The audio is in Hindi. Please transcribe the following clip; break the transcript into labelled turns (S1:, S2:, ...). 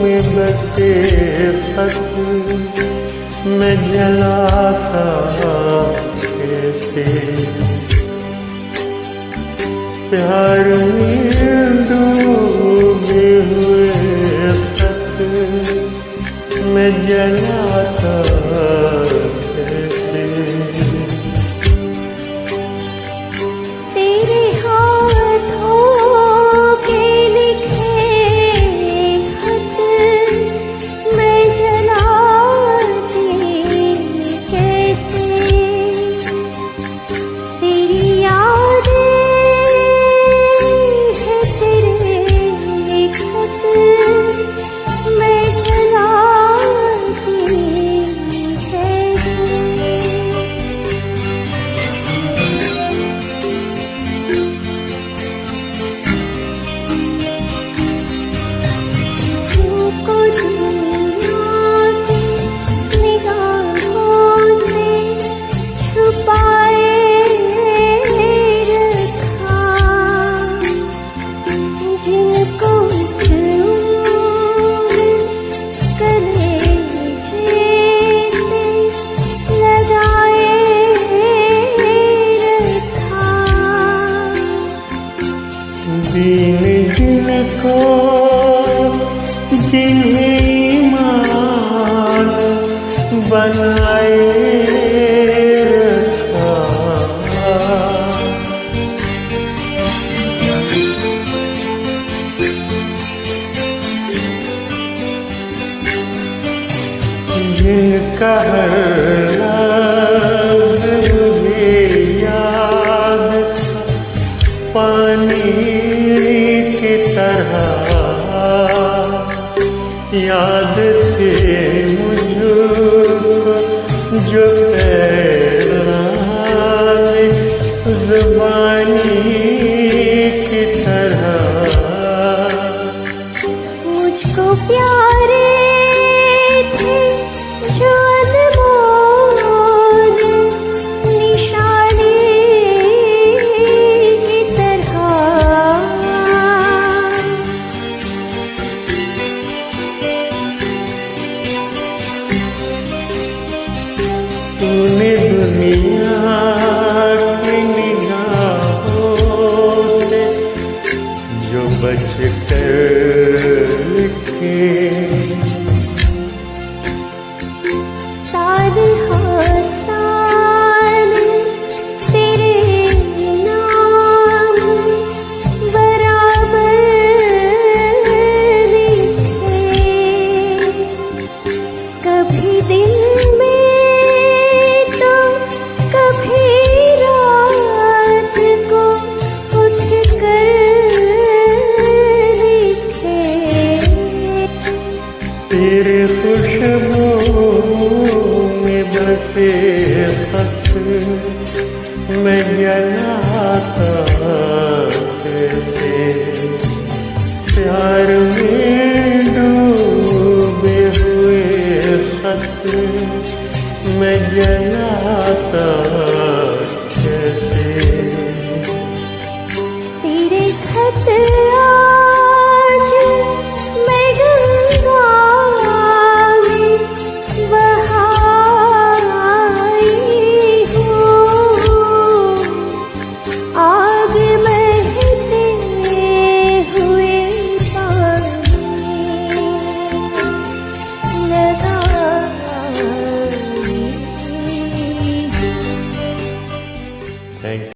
S1: में बसे खत मैं जलाता कैसे, प्यार में डूबे हुए खत मैं जलाता कैसे।
S2: तेरे हाथों के लिखे खत मैं जलाती कैसे, तेरी यादें है तेरे खत मैं जलाती कैसे। तुमको दुनिया की निगाहों से छुपाए रखा, जिनको कलेजे से लगाए रखा।
S1: दीन जिनको जिन्हें ईमान बनाए रखा, जिनका हर लफ्ज़ मुझे याद पानी की तरह, याद थे मुझको जो पैगाम ज़ुबानी की तरह,
S2: मुझको प्यारे थे जो अनमोल निशानी की तरह।
S1: तूने दुनिया की निगाहों से जो बच कर लिखे,
S2: साल हर साल तेरे नाम बराबर लिखे, कभी दिन में तो कभी रात को उठ कर लिखे।
S1: तेरे खुशबू में बसे खत मैं जलाता कैसे, प्यार